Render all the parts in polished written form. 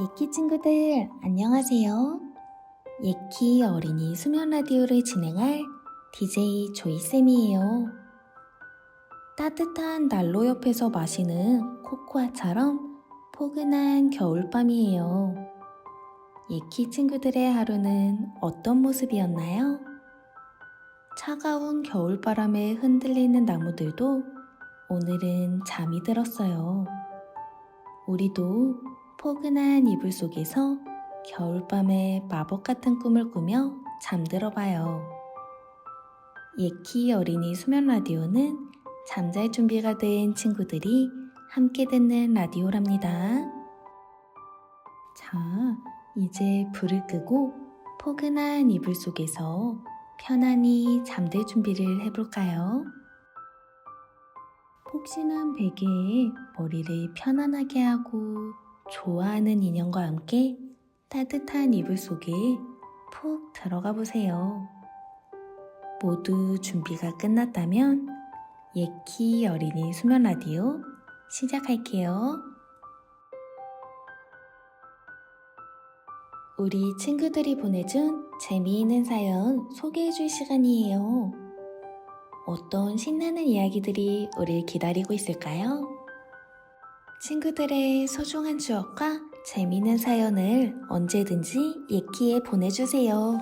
예키 친구들, 안녕하세요. 예키 어린이 수면 라디오를 진행할 DJ 조이쌤이에요. 따뜻한 난로 옆에서 마시는 코코아처럼 포근한 겨울밤이에요. 예키 친구들의 하루는 어떤 모습이었나요? 차가운 겨울바람에 흔들리는 나무들도 오늘은 잠이 들었어요. 우리도 포근한 이불 속에서 겨울밤에 마법 같은 꿈을 꾸며 잠들어봐요. 예키 어린이 수면 라디오는 잠잘 준비가 된 친구들이 함께 듣는 라디오랍니다. 자, 이제 불을 끄고 포근한 이불 속에서 편안히 잠들 준비를 해볼까요? 폭신한 베개에 머리를 편안하게 하고 좋아하는 인형과 함께 따뜻한 이불 속에 푹 들어가 보세요. 모두 준비가 끝났다면 예키 어린이 수면 라디오 시작할게요. 우리 친구들이 보내준 재미있는 사연 소개해줄 시간이에요. 어떤 신나는 이야기들이 우리를 기다리고 있을까요? 친구들의 소중한 추억과 재미있는 사연을 언제든지 예키에 보내주세요.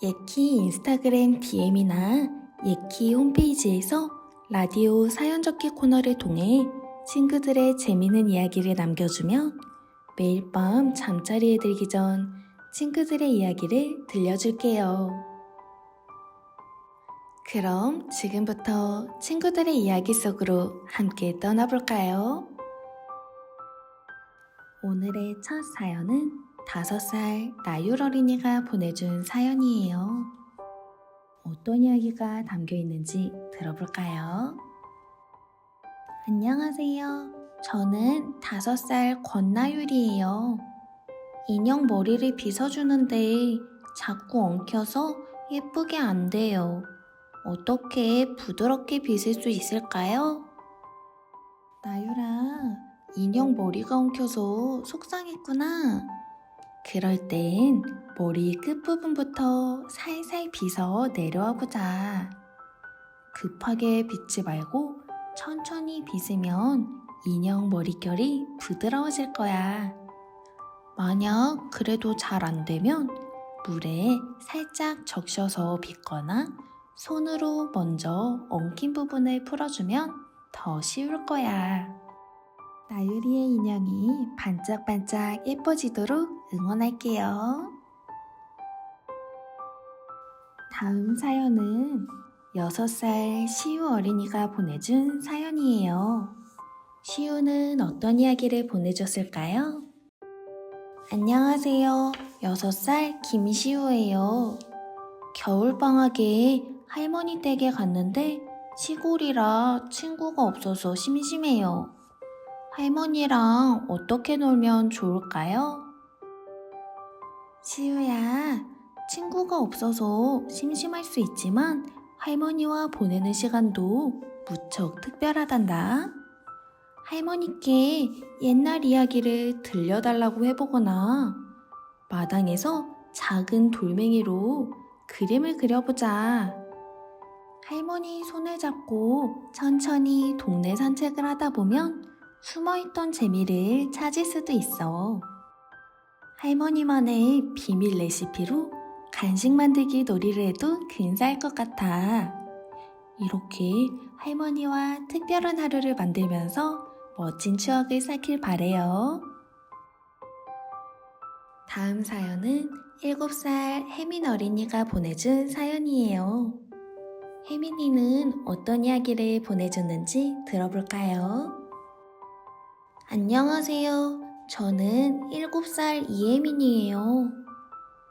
예키 인스타그램 DM이나 예키 홈페이지에서 라디오 사연 적기 코너를 통해 친구들의 재미있는 이야기를 남겨주면 매일 밤 잠자리에 들기 전 친구들의 이야기를 들려줄게요. 그럼 지금부터 친구들의 이야기 속으로 함께 떠나볼까요? 오늘의 첫 사연은 5살 나율 어린이가 보내준 사연이에요. 어떤 이야기가 담겨 있는지 들어볼까요? 안녕하세요. 저는 5살 권나율이에요. 인형 머리를 빗어주는데 자꾸 엉켜서 예쁘게 안 돼요. 어떻게 부드럽게 빗을 수 있을까요? 나율아, 인형 머리가 엉켜서 속상했구나. 그럴 땐 머리 끝부분부터 살살 빗어 내려와 보자. 급하게 빗지 말고 천천히 빗으면 인형 머릿결이 부드러워질 거야. 만약 그래도 잘 안 되면 물에 살짝 적셔서 빗거나 손으로 먼저 엉킨 부분을 풀어주면 더 쉬울 거야. 나유리의 인형이 반짝반짝 예뻐지도록 응원할게요. 다음 사연은 6살 시우 어린이가 보내준 사연이에요. 시우는 어떤 이야기를 보내줬을까요? 안녕하세요. 6살 김시우예요. 겨울방학에 할머니 댁에 갔는데 시골이라 친구가 없어서 심심해요. 할머니랑 어떻게 놀면 좋을까요? 시우야, 친구가 없어서 심심할 수 있지만 할머니와 보내는 시간도 무척 특별하단다. 할머니께 옛날 이야기를 들려달라고 해보거나 마당에서 작은 돌멩이로 그림을 그려보자. 할머니 손을 잡고 천천히 동네 산책을 하다 보면 숨어있던 재미를 찾을 수도 있어. 할머니만의 비밀 레시피로 간식 만들기 놀이를 해도 근사할 것 같아. 이렇게 할머니와 특별한 하루를 만들면서 멋진 추억을 쌓길 바래요. 다음 사연은 7살 혜민 어린이가 보내준 사연이에요. 혜민이는 어떤 이야기를 보내줬는지 들어볼까요? 안녕하세요. 저는 7살 이혜민이에요.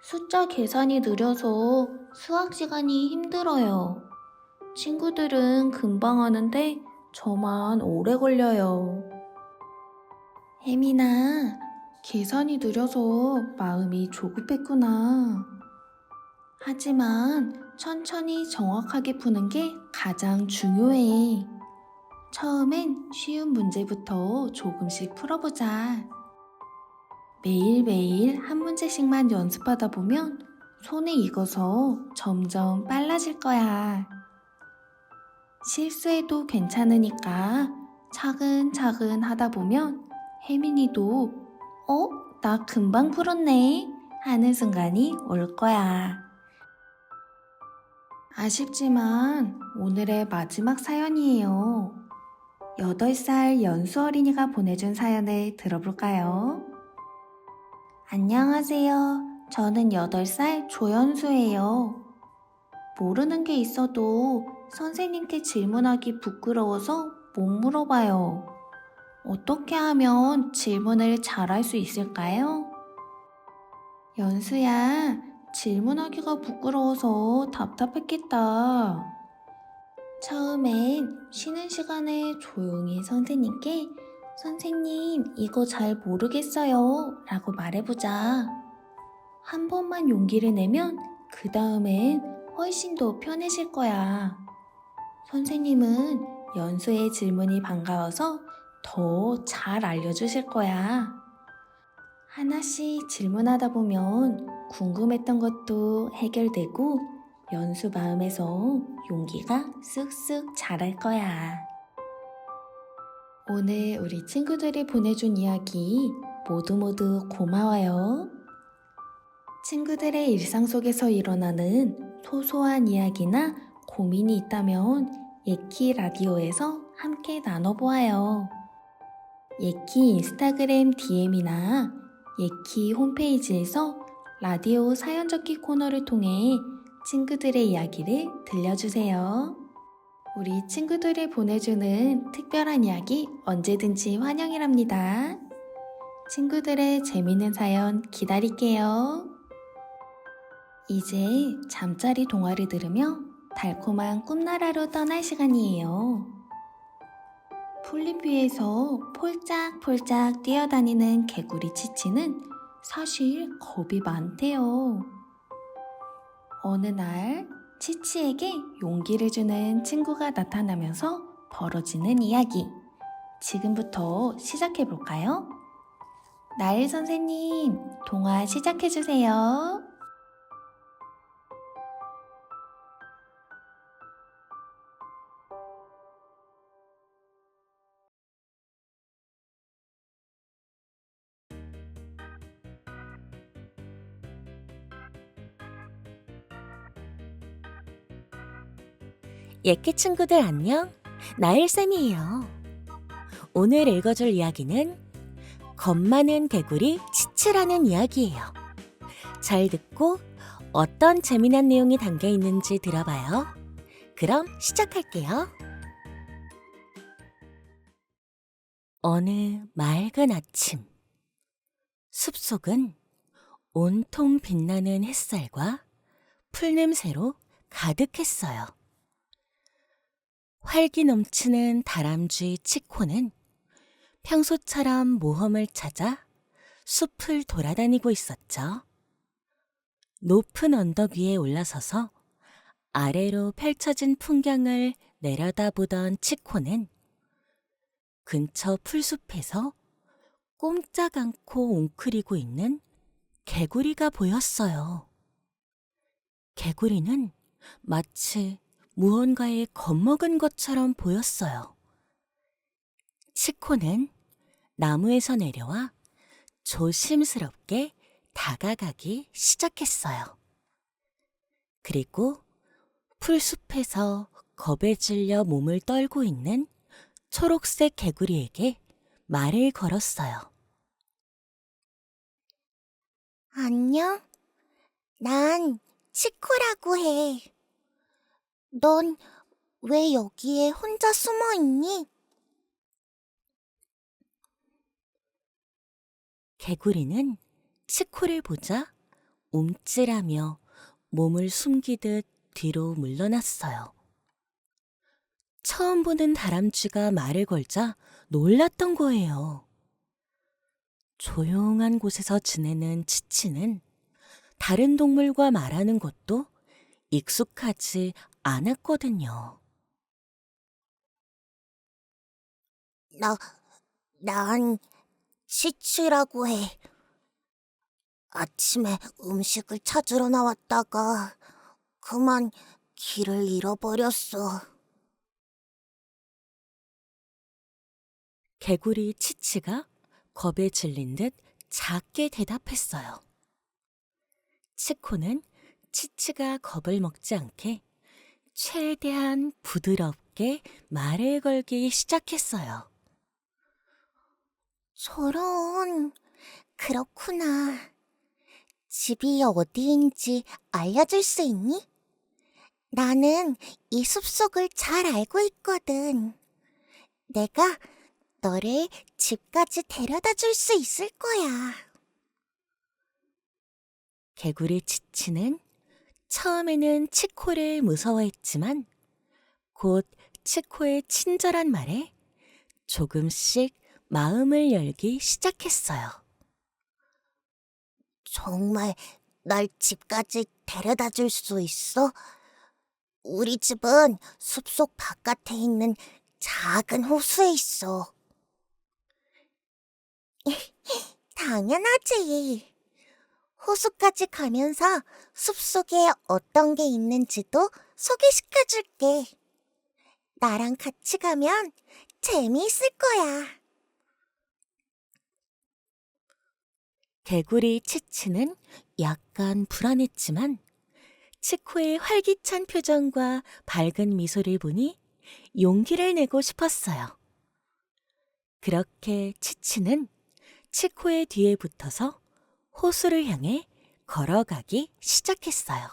숫자 계산이 느려서 수학 시간이 힘들어요. 친구들은 금방 하는데 저만 오래 걸려요. 혜민아, 계산이 느려서 마음이 조급했구나. 하지만 천천히 정확하게 푸는 게 가장 중요해. 처음엔 쉬운 문제부터 조금씩 풀어보자. 매일매일 한 문제씩만 연습하다 보면 손에 익어서 점점 빨라질 거야. 실수해도 괜찮으니까 차근차근 하다 보면 혜민이도 나 금방 풀었네 하는 순간이 올 거야. 아쉽지만 오늘의 마지막 사연이에요. 8살 연수 어린이가 보내준 사연을 들어볼까요? 안녕하세요. 저는 8살 조연수예요. 모르는 게 있어도 선생님께 질문하기 부끄러워서 못 물어봐요. 어떻게 하면 질문을 잘할 수 있을까요? 연수야, 질문하기가 부끄러워서 답답했겠다. 처음엔 쉬는 시간에 조용히 선생님께 선생님, 이거 잘 모르겠어요 라고 말해보자. 한 번만 용기를 내면 그 다음엔 훨씬 더 편해질 거야. 선생님은 연수의 질문이 반가워서 더 잘 알려주실 거야. 하나씩 질문하다 보면 궁금했던 것도 해결되고 연수 마음에서 용기가 쑥쑥 자랄 거야. 오늘 우리 친구들이 보내준 이야기 모두 고마워요. 친구들의 일상 속에서 일어나는 소소한 이야기나 고민이 있다면 예키 라디오에서 함께 나눠보아요. 예키 인스타그램 DM이나 예키 홈페이지에서 라디오 사연 적기 코너를 통해 친구들의 이야기를 들려주세요. 우리 친구들이 보내주는 특별한 이야기 언제든지 환영이랍니다. 친구들의 재밌는 사연 기다릴게요. 이제 잠자리 동화를 들으며 달콤한 꿈나라로 떠날 시간이에요. 풀잎 위에서 폴짝폴짝 뛰어다니는 개구리 치치는 사실 겁이 많대요. 어느 날 치치에게 용기를 주는 친구가 나타나면서 벌어지는 이야기. 지금부터 시작해볼까요? 나일 선생님, 동화 시작해주세요. 예키 친구들 안녕? 나일쌤이에요. 오늘 읽어줄 이야기는 겁 많은 개구리 치치라는 이야기예요. 잘 듣고 어떤 재미난 내용이 담겨 있는지 들어봐요. 그럼 시작할게요. 어느 맑은 아침, 숲속은 온통 빛나는 햇살과 풀냄새로 가득했어요. 활기 넘치는 다람쥐 치코는 평소처럼 모험을 찾아 숲을 돌아다니고 있었죠. 높은 언덕 위에 올라서서 아래로 펼쳐진 풍경을 내려다보던 치코는 근처 풀숲에서 꼼짝 않고 웅크리고 있는 개구리가 보였어요. 개구리는 마치 무언가에 겁먹은 것처럼 보였어요. 치코는 나무에서 내려와 조심스럽게 다가가기 시작했어요. 그리고 풀숲에서 겁에 질려 몸을 떨고 있는 초록색 개구리에게 말을 걸었어요. 안녕? 난 치코라고 해. 넌 왜 여기에 혼자 숨어 있니? 개구리는 치코를 보자 움찔하며 몸을 숨기듯 뒤로 물러났어요. 처음 보는 다람쥐가 말을 걸자 놀랐던 거예요. 조용한 곳에서 지내는 치치는 다른 동물과 말하는 것도 익숙하지 않았거든요. 난 치치라고 해. 아침에 음식을 찾으러 나왔다가 그만 길을 잃어버렸어. 개구리 치치가 겁에 질린 듯 작게 대답했어요. 치코는 치치가 겁을 먹지 않게 최대한 부드럽게 말을 걸기 시작했어요. 저런, 그렇구나. 집이 어디인지 알려줄 수 있니? 나는 이 숲속을 잘 알고 있거든. 내가 너를 집까지 데려다 줄 수 있을 거야. 개구리 치치는 처음에는 치코를 무서워했지만 곧 치코의 친절한 말에 조금씩 마음을 열기 시작했어요. 정말 날 집까지 데려다 줄 수 있어? 우리 집은 숲속 바깥에 있는 작은 호수에 있어. 당연하지. 호수까지 가면서 숲속에 어떤 게 있는지도 소개시켜줄게. 나랑 같이 가면 재미있을 거야. 개구리 치치는 약간 불안했지만 치코의 활기찬 표정과 밝은 미소를 보니 용기를 내고 싶었어요. 그렇게 치치는 치코의 뒤에 붙어서 호수를 향해 걸어가기 시작했어요.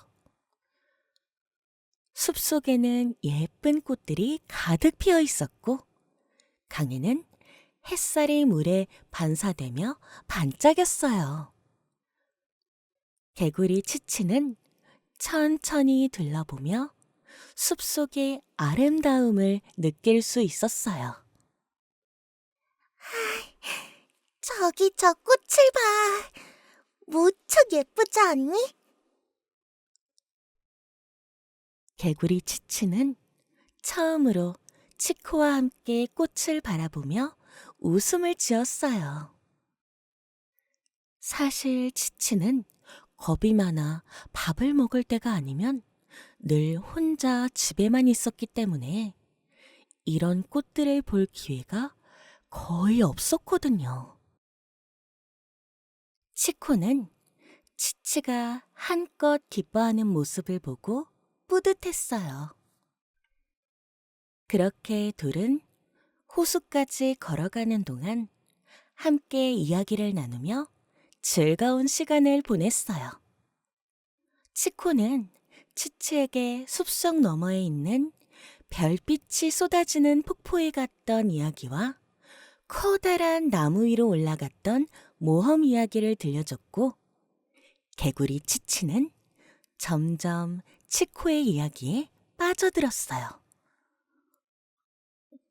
숲속에는 예쁜 꽃들이 가득 피어 있었고 강에는 햇살이 물에 반사되며 반짝였어요. 개구리 치치는 천천히 둘러보며 숲속의 아름다움을 느낄 수 있었어요. 저기 저 꽃을 봐. 무척 예쁘지 않니? 개구리 치치는 처음으로 치코와 함께 꽃을 바라보며 웃음을 지었어요. 사실 치치는 겁이 많아 밥을 먹을 때가 아니면 늘 혼자 집에만 있었기 때문에 이런 꽃들을 볼 기회가 거의 없었거든요. 치코는 치치가 한껏 기뻐하는 모습을 보고 뿌듯했어요. 그렇게 둘은 호수까지 걸어가는 동안 함께 이야기를 나누며 즐거운 시간을 보냈어요. 치코는 치치에게 숲속 너머에 있는 별빛이 쏟아지는 폭포에 갔던 이야기와 커다란 나무 위로 올라갔던 모험 이야기를 들려줬고 개구리 치치는 점점 치코의 이야기에 빠져들었어요.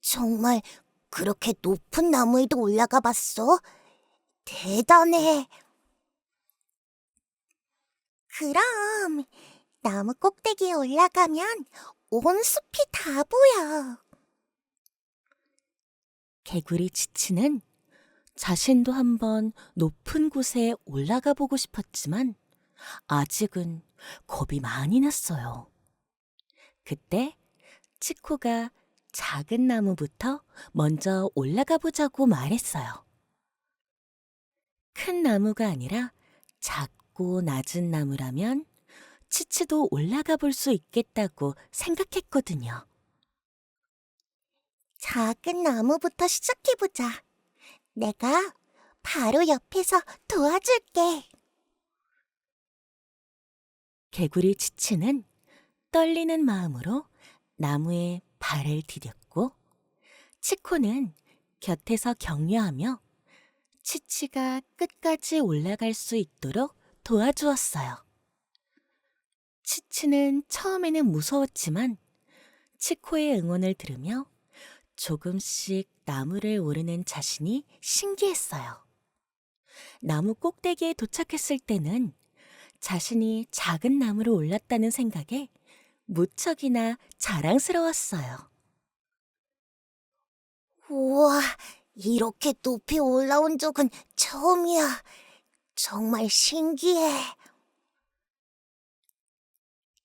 정말 그렇게 높은 나무에도 올라가 봤어? 대단해. 그럼 나무 꼭대기에 올라가면 온 숲이 다 보여. 개구리 치치는 자신도 한번 높은 곳에 올라가 보고 싶었지만 아직은 겁이 많이 났어요. 그때 치코가 작은 나무부터 먼저 올라가 보자고 말했어요. 큰 나무가 아니라 작고 낮은 나무라면 치치도 올라가 볼 수 있겠다고 생각했거든요. 작은 나무부터 시작해보자. 내가 바로 옆에서 도와줄게. 개구리 치치는 떨리는 마음으로 나무에 발을 디뎠고 치코는 곁에서 격려하며 치치가 끝까지 올라갈 수 있도록 도와주었어요. 치치는 처음에는 무서웠지만 치코의 응원을 들으며 조금씩 나무를 오르는 자신이 신기했어요. 나무 꼭대기에 도착했을 때는 자신이 작은 나무로 올랐다는 생각에 무척이나 자랑스러웠어요. 우와, 이렇게 높이 올라온 적은 처음이야. 정말 신기해.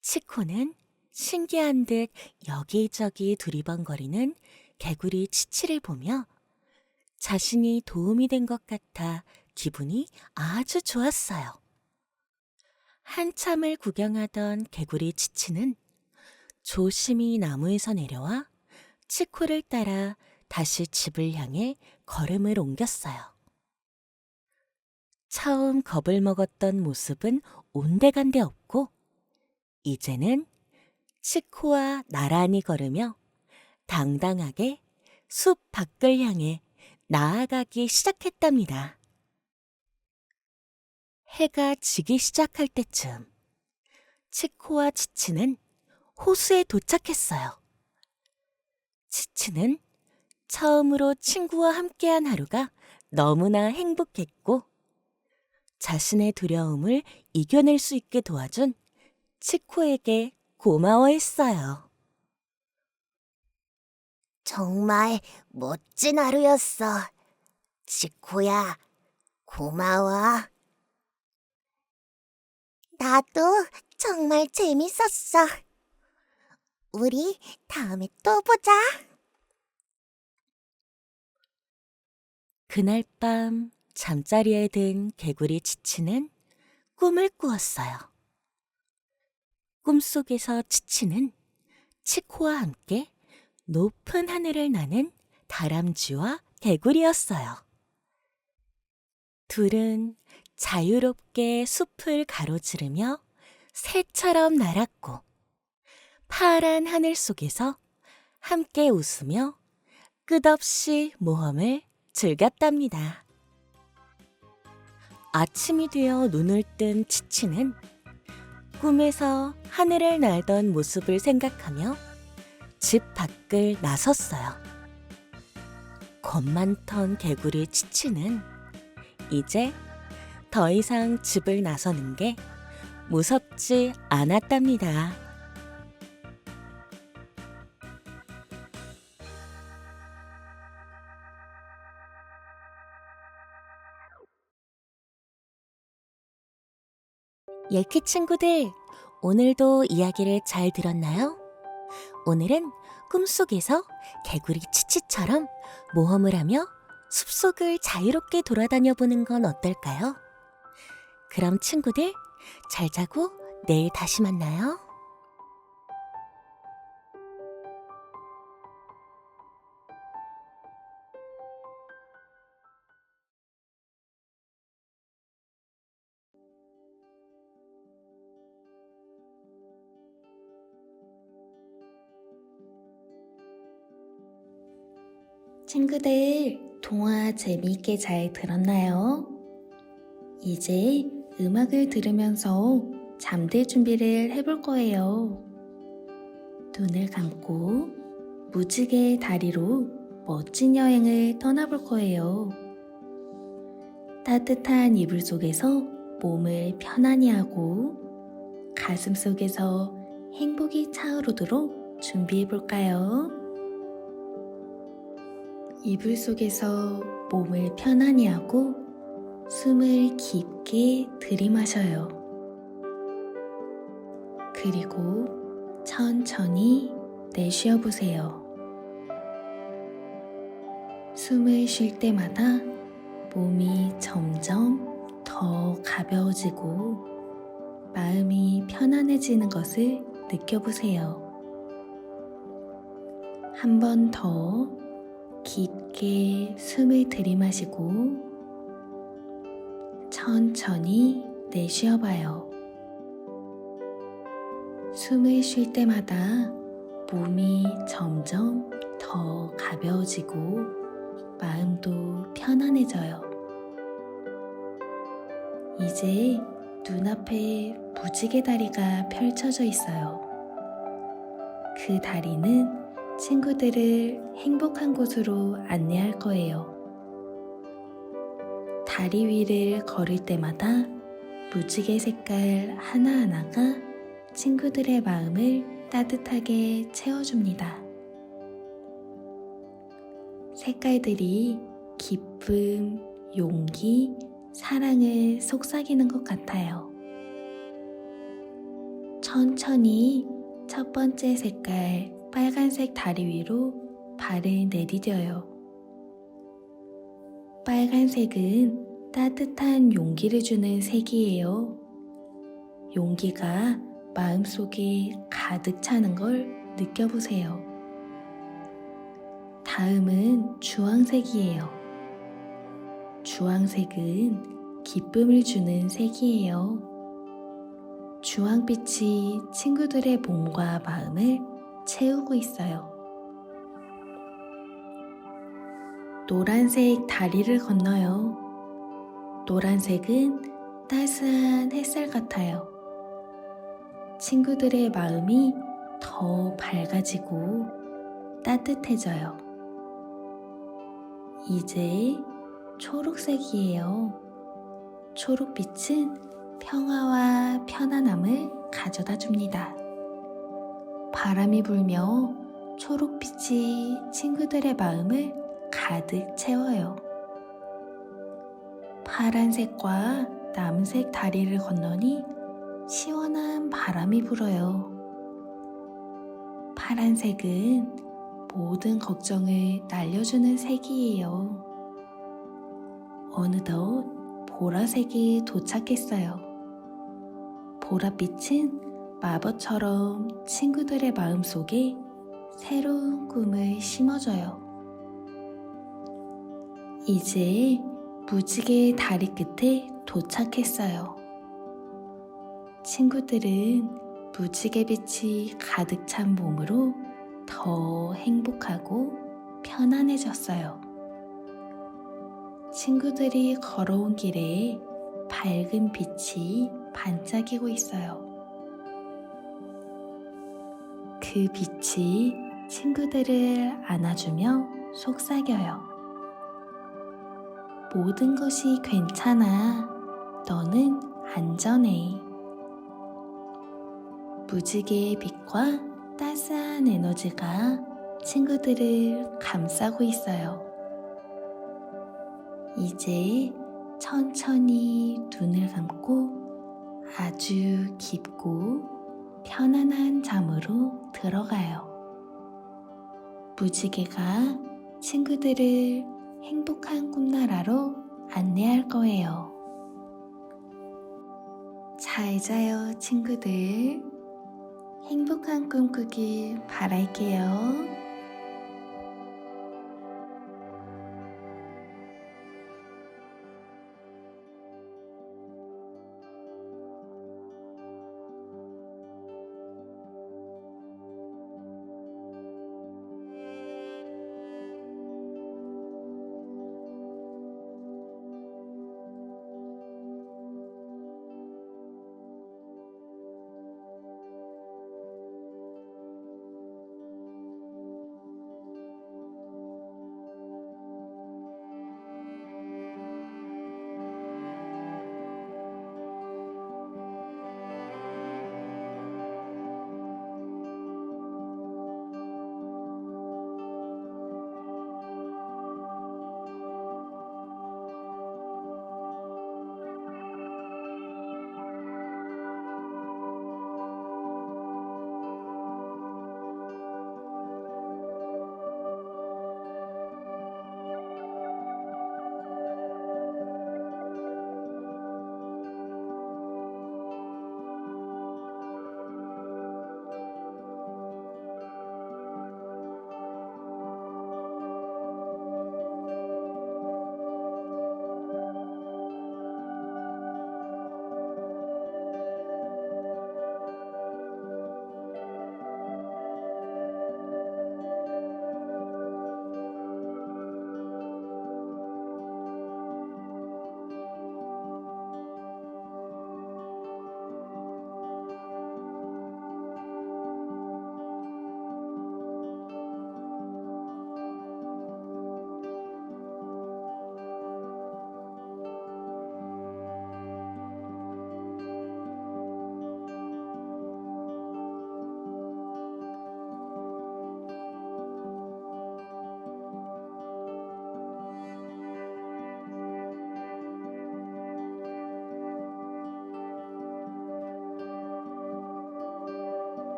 치코는 신기한 듯 여기저기 두리번거리는 개구리 치치를 보며 자신이 도움이 된 것 같아 기분이 아주 좋았어요. 한참을 구경하던 개구리 치치는 조심히 나무에서 내려와 치코를 따라 다시 집을 향해 걸음을 옮겼어요. 처음 겁을 먹었던 모습은 온데간데 없고 이제는 치코와 나란히 걸으며 당당하게 숲 밖을 향해 나아가기 시작했답니다. 해가 지기 시작할 때쯤 치코와 치치는 호수에 도착했어요. 치치는 처음으로 친구와 함께한 하루가 너무나 행복했고 자신의 두려움을 이겨낼 수 있게 도와준 치코에게 고마워했어요. 정말 멋진 하루였어. 치코야, 고마워. 나도 정말 재밌었어. 우리 다음에 또 보자. 그날 밤 잠자리에 든 개구리 치치는 꿈을 꾸었어요. 꿈속에서 치치는 치코와 함께 높은 하늘을 나는 다람쥐와 개구리였어요. 둘은 자유롭게 숲을 가로지르며 새처럼 날았고 파란 하늘 속에서 함께 웃으며 끝없이 모험을 즐겼답니다. 아침이 되어 눈을 뜬 치치는 꿈에서 하늘을 날던 모습을 생각하며 집 밖을 나섰어요. 겁 많던 개구리 치치는 이제 더 이상 집을 나서는 게 무섭지 않았답니다. 예키 친구들, 오늘도 이야기를 잘 들었나요? 오늘은 꿈속에서 개구리 치치처럼 모험을 하며 숲속을 자유롭게 돌아다녀 보는 건 어떨까요? 그럼 친구들, 잘 자고 내일 다시 만나요. 친구들, 동화 재미있게 잘 들었나요? 이제 음악을 들으면서 잠들 준비를 해볼 거예요. 눈을 감고 무지개 다리로 멋진 여행을 떠나볼 거예요. 따뜻한 이불 속에서 몸을 편안히 하고 가슴 속에서 행복이 차오르도록 준비해 볼까요? 이불 속에서 몸을 편안히 하고 숨을 깊게 들이마셔요. 그리고 천천히 내쉬어 보세요. 숨을 쉴 때마다 몸이 점점 더 가벼워지고 마음이 편안해지는 것을 느껴보세요. 한 번 더 깊게 숨을 들이마시고 천천히 내쉬어봐요. 숨을 쉴 때마다 몸이 점점 더 가벼워지고 마음도 편안해져요. 이제 눈앞에 무지개 다리가 펼쳐져 있어요. 그 다리는 친구들을 행복한 곳으로 안내할 거예요. 다리 위를 걸을 때마다 무지개 색깔 하나하나가 친구들의 마음을 따뜻하게 채워줍니다. 색깔들이 기쁨, 용기, 사랑을 속삭이는 것 같아요. 천천히 첫 번째 색깔 빨간색 다리 위로 발을 내디뎌요. 빨간색은 따뜻한 용기를 주는 색이에요. 용기가 마음속에 가득 차는 걸 느껴보세요. 다음은 주황색이에요. 주황색은 기쁨을 주는 색이에요. 주황빛이 친구들의 몸과 마음을 채우고 있어요. 노란색 다리를 건너요. 노란색은 따스한 햇살 같아요. 친구들의 마음이 더 밝아지고 따뜻해져요. 이제 초록색이에요. 초록빛은 평화와 편안함을 가져다 줍니다. 바람이 불며 초록빛이 친구들의 마음을 가득 채워요. 파란색과 남색 다리를 건너니 시원한 바람이 불어요. 파란색은 모든 걱정을 날려주는 색이에요. 어느덧 보라색이 도착했어요. 보랏빛은 마법처럼 친구들의 마음속에 새로운 꿈을 심어줘요. 이제 무지개 다리 끝에 도착했어요. 친구들은 무지개빛이 가득 찬 몸으로 더 행복하고 편안해졌어요. 친구들이 걸어온 길에 밝은 빛이 반짝이고 있어요. 그 빛이 친구들을 안아주며 속삭여요. 모든 것이 괜찮아. 너는 안전해. 무지개의 빛과 따스한 에너지가 친구들을 감싸고 있어요. 이제 천천히 눈을 감고 아주 깊고 편안한 잠으로 들어가요. 무지개가 친구들을 행복한 꿈나라로 안내할 거예요. 잘 자요, 친구들. 행복한 꿈 꾸길 바랄게요.